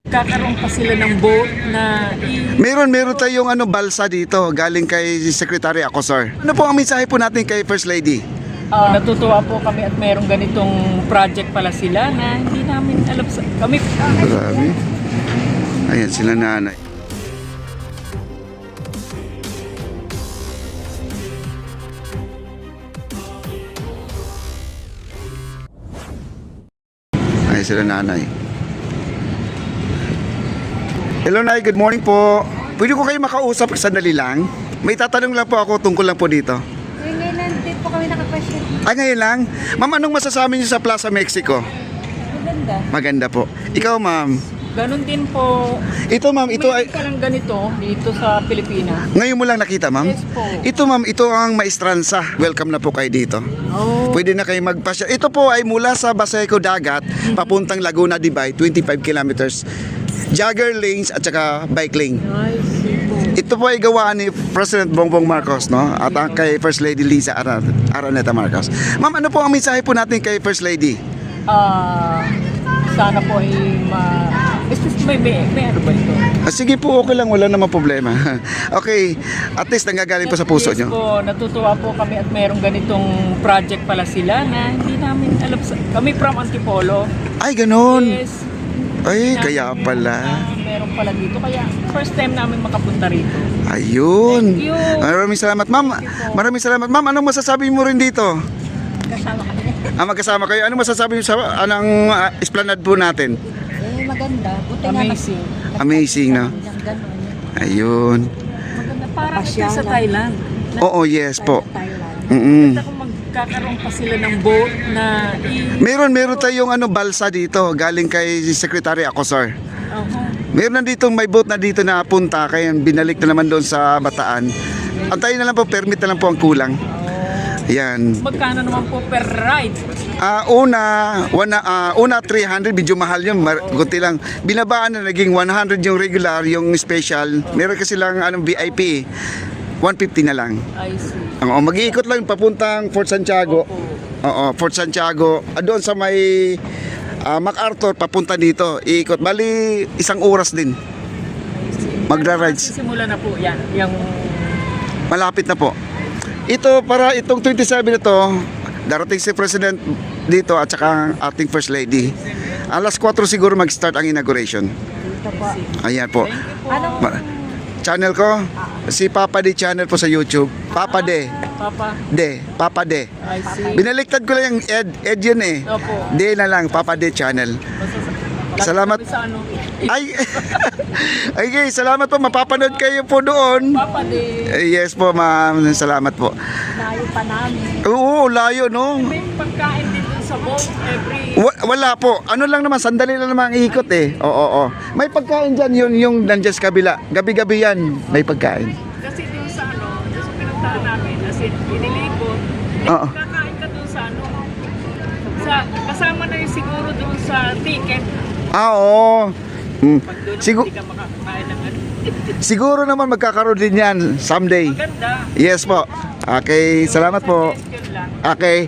Kakaroon pa sila ng boat na Meron tayong balsa dito galing kay Secretary Acosar. Ano po ang mensahe po natin kay First Lady? natutuwa po kami at merong ganitong project pala sila na hindi namin alam sa kami. Grabe. Ayan sila nanay. Ayan sila nanay. Hello Nay, good morning po. Pwede ko kayo makausap sandali lang? May tatanong lang po ako tungkol lang po dito. Ngayon lang din po kami nakapasyon. Ay, ngayon lang? Ma'am, anong masasabi niyo sa Plaza Mexico? Maganda. Maganda po. Ikaw, ma'am. Ganun din po. Ito, ma'am, ito ay... Mayroon ka lang ganito dito sa Pilipinas. Ngayon mo lang nakita, ma'am? Yes po. Ito, ma'am, ito ang Maestranza. Welcome na po kayo dito. Oh. Pwede na kayo magpasya. Ito po ay mula sa Baseco Dagat, papuntang Laguna Divide, 25 kilometers. Jogger lanes at saka bike lane. I see po. Ito po ay gawa ni President Bongbong Marcos, no? At ang kay First Lady Liza Araneta Marcos. Ma'am, ano po ang mensahe po natin kay First Lady? Sana po ay may ano ba ito? Sige po, okay lang, wala namang problema. Okay, at least nanggagaling po sa puso Yes nyo. po, natutuwa po kami at merong ganitong project pala sila na hindi namin alam sa kami from Antipolo. Ay, ganun. Yes. Ay, Hindi kaya namin pala. meron pala dito kaya first time namin makapunta rito. Ayun. Thank you. Maraming salamat, ma'am. Maraming salamat, ma'am. Anong masasabi mo rin dito? Kasama kami. Magkasama kayo. Anong masasabi mo sa anong esplanade po natin? Maganda. Buti nga Amazing. Amazing, no? Ng ganun. Ayun. Maganda parang ito Pasyalan. sa Thailand. Oo, yes po. Thailand. Mm-mm. Kung magkakaroon pa sila ng boat na Meron tayong balsa dito galing kay Secretary Acosar. Meron na dito, may boat na dito na punta kaya binalik na naman doon sa Bataan. Antayin na lang po, permit na lang po ang kulang. Ayan. magkano naman po per ride? Una 300, medyo mahal yun, kunti lang. Binabaan na naging 100 yung regular, yung special. Meron kasi lang VIP, 150 na lang. I see. Oo, mag-iikot lang papuntang Fort Santiago. Oo, Fort Santiago. Doon sa may MacArthur, papunta dito. Iikot. Bali, 1 oras din. Magra-rides. Simula na po yan. Yung Malapit na po. Ito, para itong 27 na to, darating si President dito at saka ang ating First Lady. Alas 4 siguro mag-start ang inauguration. Dito po. Ayan po. Anong Channel ko, si Papa D channel po sa YouTube. Papa D. Papa D. I see. Binaliktad ko lang yung Ed yun eh. Opo. D na lang, Papa D channel. Salamat. Sa ano? Ay, okay, salamat po. Mapapanood kayo po doon. Papa de. Yes po, ma'am. Salamat po. layo pa namin? Oo, layo, no? May pagkain dito sa boat every Wala po. Ano lang naman, sandali lang naman ang ikot eh. Oo. May pagkain dyan, yung nandiyan sa kabila. Gabi-gabi yan, may pagkain. kasi dun sa ano, dun sa pinuntahan namin as in inilikot. Oo. Kakain ka dun sa ano. Kasama na yung siguro dun sa ticket. Oo. Pag doon Sigu- hindi ka makakain ng ano. siguro naman magkakaroon din yan someday. Maganda. Yes po. Okay, salamat po. Suggestion lang. Okay.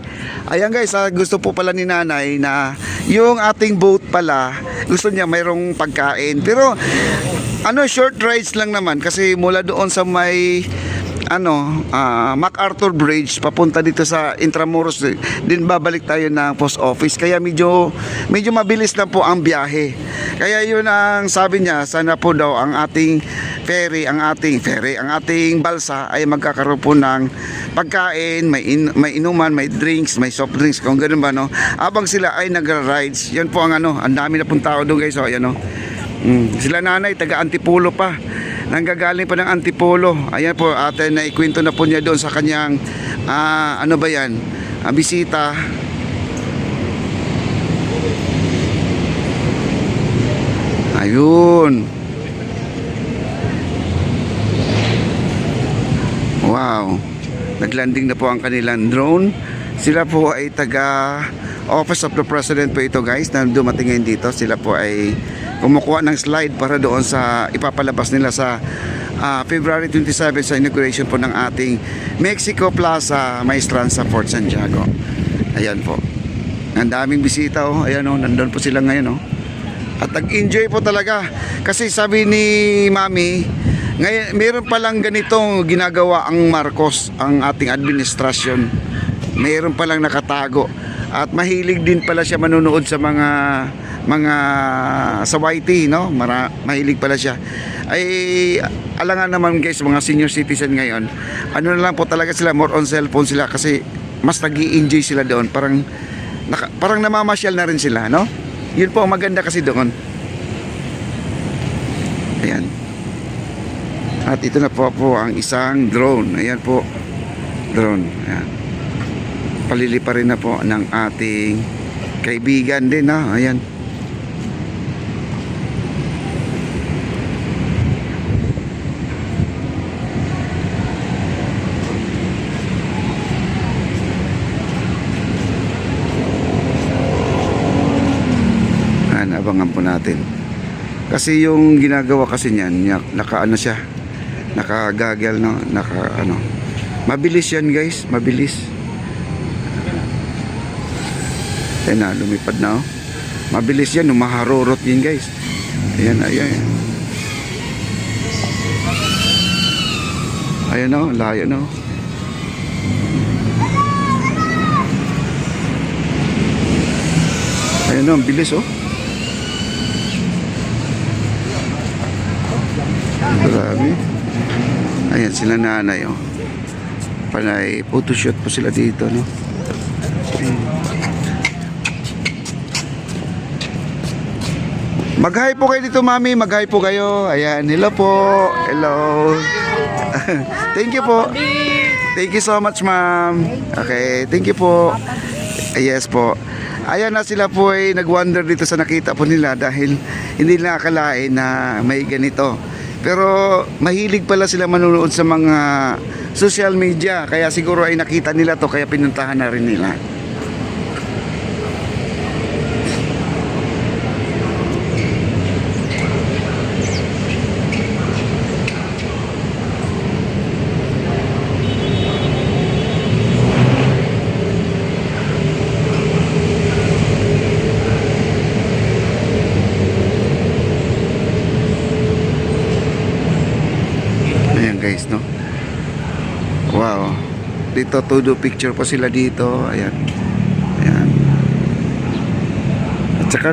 Ayan guys, gusto po pala ni nanay na yung ating boat pala, gusto niya mayroong pagkain. Pero short rides lang naman kasi mula doon sa may MacArthur Bridge papunta dito sa Intramuros din babalik tayo ng post office kaya medyo mabilis lang po ang biyahe. Kaya yun ang sabi niya, sana po daw ang ating ang ating balsa ay magkakaroon po ng pagkain, may inuman, may drinks, may soft drinks kung ganoon ba no. Habang sila ay nagra-rides. Yan po ang ang dami na pong tao doon guys. So ayan no. Sila nanay taga Antipolo pa. Nanggagaling pa ng Antipolo. Ayan po, ate na ikwento na po niya doon sa kanyang bisita. Ayun. Wow. Naglanding na po ang kanilang drone. Sila po ay taga Office of the President po ito guys na dumating ngayon dito. Sila po ay kumukuha ng slide para doon sa ipapalabas nila sa February 27 sa inauguration po ng ating Mexico Plaza Maestranza Fort Santiago. Ayan po. Ang daming bisita oh. Ayan oh, nandun po sila ngayon oh. At nag-enjoy po talaga. Kasi sabi ni Mami, ngayon, meron palang ganitong ginagawa ang Marcos, ang ating administrasyon. Meron palang nakatago. At mahilig din pala siya manonood sa mga sa YT, no? Mahilig pala siya. Ay alangan naman guys, mga senior citizen ngayon. Ano na lang po talaga sila, more on cellphone sila kasi mas nag-i-enjoy sila doon. Parang namamasyal na rin sila, no? Yun po ang maganda kasi doon. Ayan. At ito na po ang isang drone. Ayan po. Drone. Ayan. Palilipa rin na po ng ating kaibigan din, no? Ayan. Abangan po natin kasi yung ginagawa kasi niyan naka-ano siya, nakagagal, no? Mabilis yan guys, mabilis. Ayan na, lumipad na, oh. Mabilis yan, maharurot yun guys. Ayan, ayan. Ayan, oh, layo, no? Ayan, oh, ang bilis, oh. Grabe. Ayan sila nanay, oh. Panay photoshoot po sila dito, no? Mag-hi po kayo dito, Mami. Mag-hi po kayo. Ayan, hello po. Hello. Thank you po. Thank you so much, ma'am. Okay, thank you po. Yes po. Ayan na, sila po ay nag-wonder dito sa nakita po nila dahil hindi nila akalain na may ganito. Pero mahilig pala sila manonood sa mga social media, kaya siguro ay nakita nila to kaya pinuntahan na rin nila. Guys, no? Wow. Dito todo picture po sila dito. Ayan. Ayan. At saka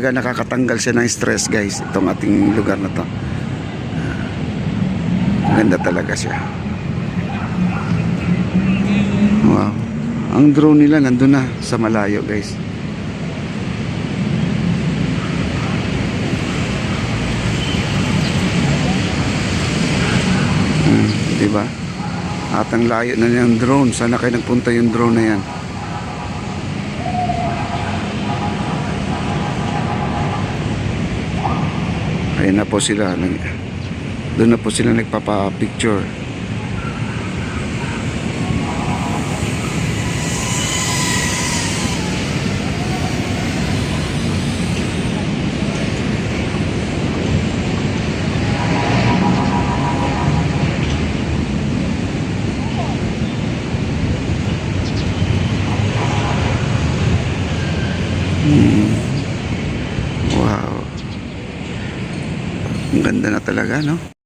nakakatanggal siya ng stress, guys, itong ating lugar na to. Ganda talaga siya. Wow. Ang drone nila nandun na sa malayo, guys. Diba? At ang layo na yung drone. Sana kayo nagpunta yung drone na yan. Ayun na po sila. Doon na po sila nagpapa-picture. Wow. Ang ganda na talaga, no?